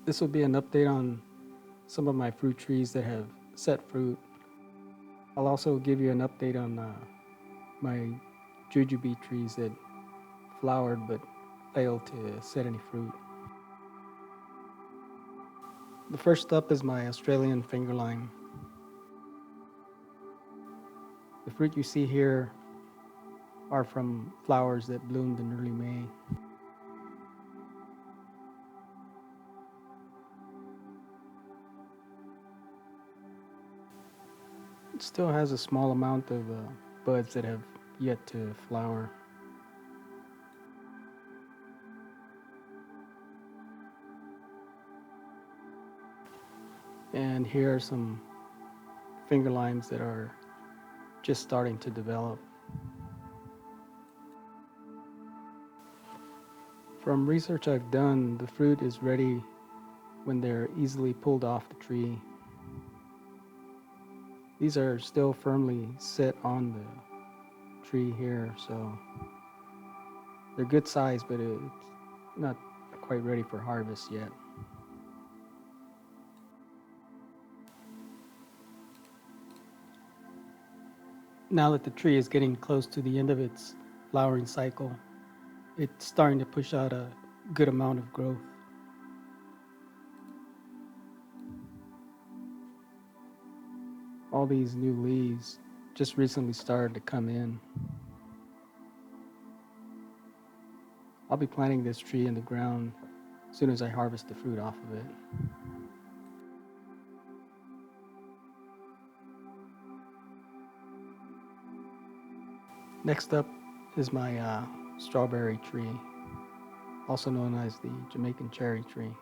This will be an update on some of my fruit trees that have set fruit. I'll also give you an update on my Jujube trees that flowered but failed to set any fruit. The first up is my Australian finger lime. The fruit you see here are from flowers that bloomed in early May. It still has a small amount of buds that have yet to flower. And here are some finger limes that are just starting to develop. From research I've done, the fruit is ready when they're easily pulled off the tree. These are still firmly set on the tree here, so they're good size, but it's not quite ready for harvest yet. Now that the tree is getting close to the end of its flowering cycle, it's starting to push out a good amount of growth. All these new leaves just recently started to come in. I'll be planting this tree in the ground as soon as I harvest the fruit off of it. Next up is my strawberry tree, also known as the Jamaican cherry tree.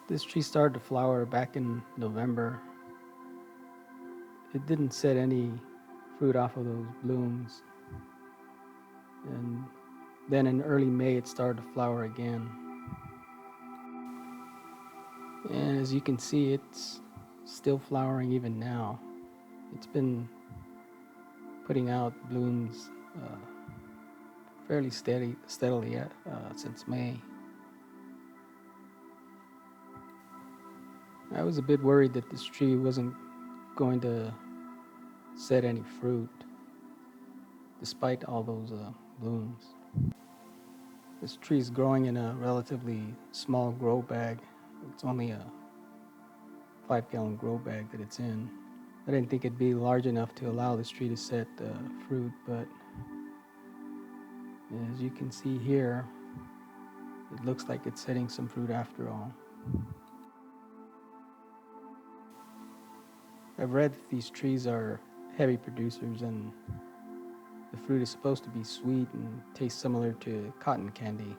This tree started to flower back in November. It didn't set any fruit off of those blooms. And then in early May, it started to flower again. And as you can see, it's still flowering even now. It's been putting out blooms fairly steadily since May. I was a bit worried that this tree wasn't going to set any fruit despite all those blooms. This tree is growing in a relatively small grow bag. It's only a 5-gallon grow bag that it's in. I didn't think it'd be large enough to allow this tree to set fruit, but as you can see here, it looks like it's setting some fruit after all. I've read that these trees are heavy producers and the fruit is supposed to be sweet and taste similar to cotton candy.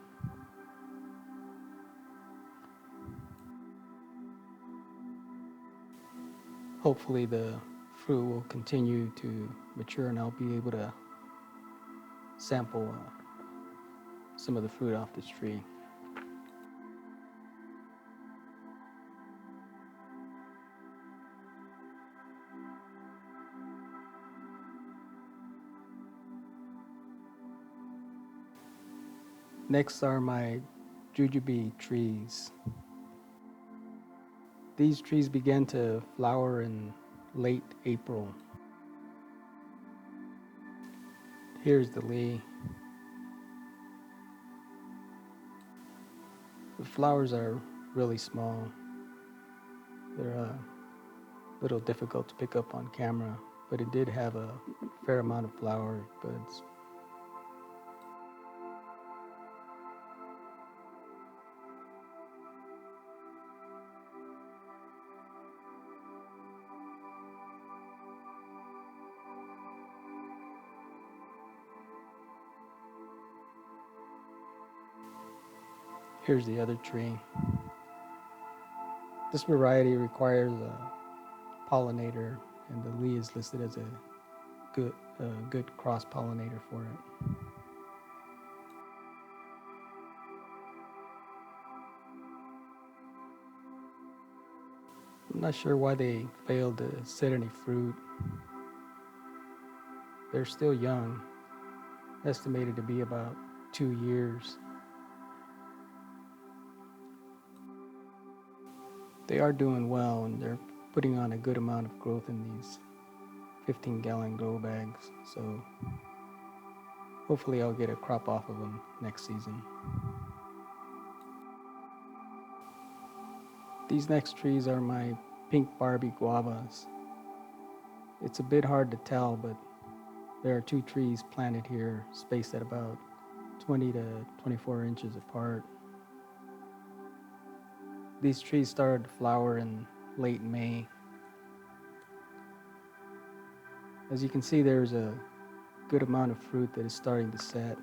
Hopefully the fruit will continue to mature and I'll be able to sample some of the fruit off this tree. Next are my Jujube trees. These trees began to flower in late April. Here's the leaf. The flowers are really small. They're a little difficult to pick up on camera, but it did have a fair amount of flower buds. Here's the other tree. This variety requires a pollinator, and the Lee is listed as a good cross-pollinator for it. I'm not sure why they failed to set any fruit. They're still young, estimated to be about 2 years. They are doing well, and they're putting on a good amount of growth in these 15-gallon grow bags. So hopefully I'll get a crop off of them next season. These next trees are my pink Barbie Guavas. It's a bit hard to tell, but there are two trees planted here, spaced at about 20 to 24 inches apart. These trees started to flower in late May. As you can see, there's a good amount of fruit that is starting to set.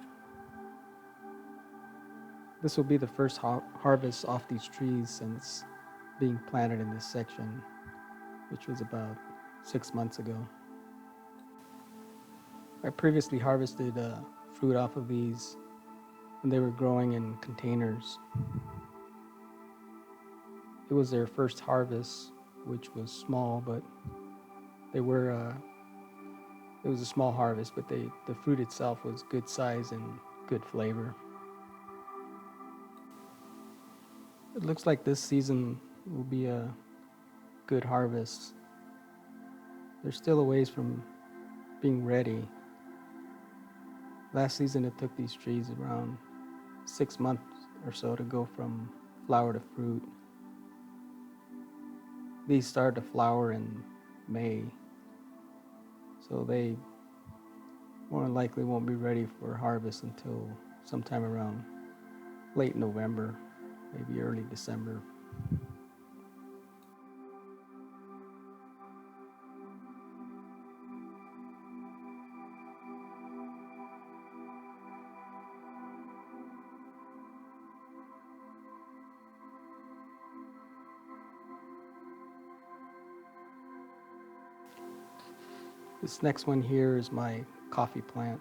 This will be the first harvest off these trees since being planted in this section, which was about 6 months ago. I previously harvested fruit off of these when they were growing in containers. It was their first harvest, which was small, but it was a small harvest, but the fruit itself was good size and good flavor. It looks like this season will be a good harvest. They're still a ways from being ready. Last season it took these trees around 6 months or so to go from flower to fruit. These started to flower in May, so they more than likely won't be ready for harvest until sometime around late November, maybe early December. This next one here is my coffee plant.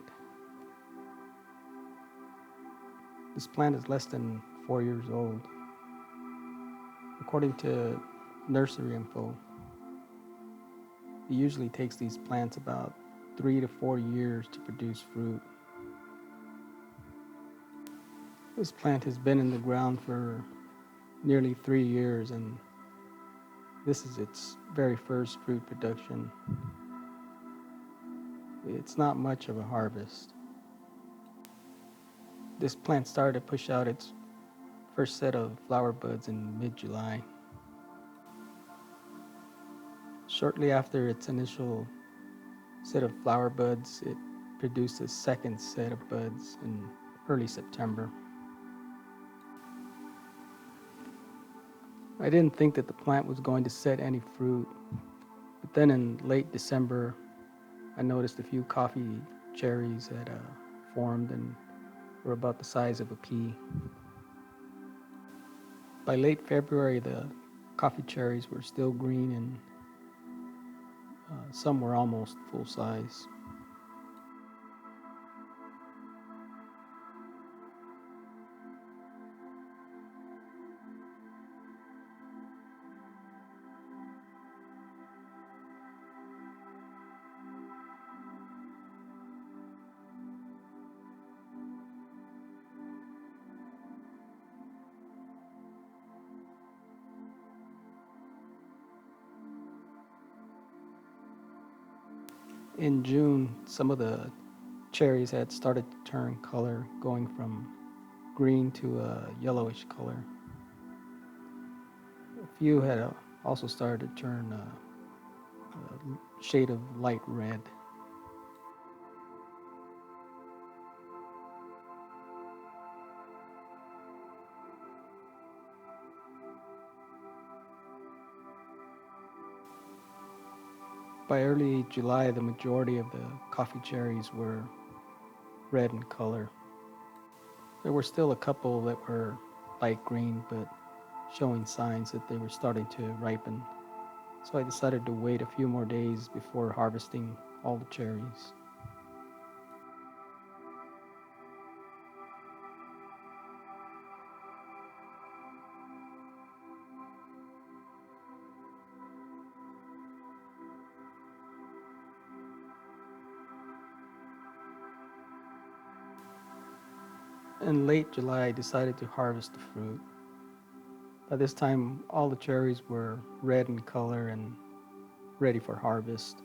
This plant is less than 4 years old. According to nursery info, it usually takes these plants about 3 to 4 years to produce fruit. This plant has been in the ground for nearly 3 years, and this is its very first fruit production. It's not much of a harvest. This plant started to push out its first set of flower buds in mid-July. Shortly after its initial set of flower buds, it produced a second set of buds in early September. I didn't think that the plant was going to set any fruit, but then in late December, I noticed a few coffee cherries had formed and were about the size of a pea. By late February, the coffee cherries were still green and some were almost full size. In June, some of the cherries had started to turn color, going from green to a yellowish color. A few had also started to turn a shade of light red. By early July, the majority of the coffee cherries were red in color. There were still a couple that were light green, but showing signs that they were starting to ripen. So I decided to wait a few more days before harvesting all the cherries. In late July, I decided to harvest the fruit. By this time, all the cherries were red in color and ready for harvest.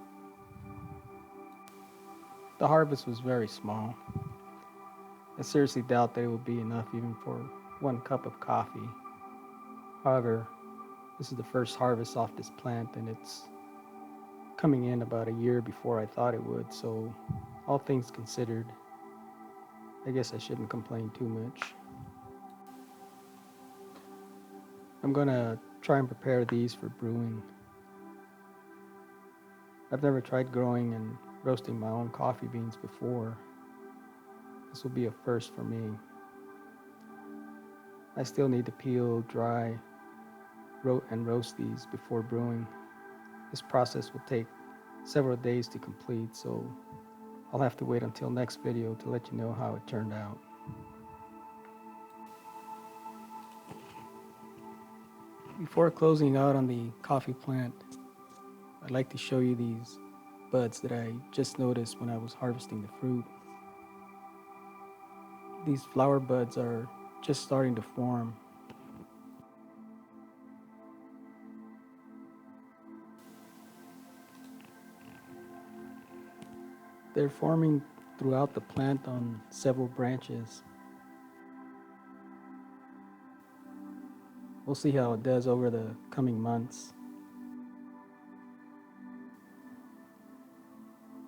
The harvest was very small. I seriously doubt that it would be enough even for 1 cup of coffee. However, this is the first harvest off this plant, and it's coming in about a year before I thought it would, so all things considered, I guess I shouldn't complain too much. I'm gonna try and prepare these for brewing. I've never tried growing and roasting my own coffee beans before. This will be a first for me. I still need to peel, dry, and roast these before brewing. This process will take several days to complete, so I'll have to wait until next video to let you know how it turned out. Before closing out on the coffee plant, I'd like to show you these buds that I just noticed when I was harvesting the fruit. These flower buds are just starting to form. They're forming throughout the plant on several branches. We'll see how it does over the coming months.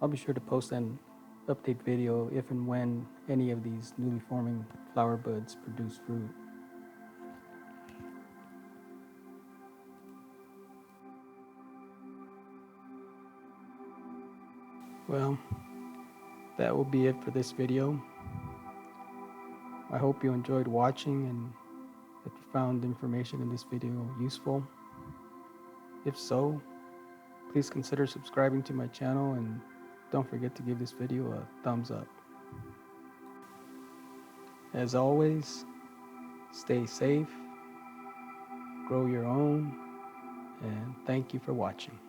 I'll be sure to post an update video if and when any of these newly forming flower buds produce fruit. Well, that will be it for this video. I hope you enjoyed watching and that you found information in this video useful. If so, please consider subscribing to my channel and don't forget to give this video a thumbs up. As always, stay safe, grow your own, and thank you for watching.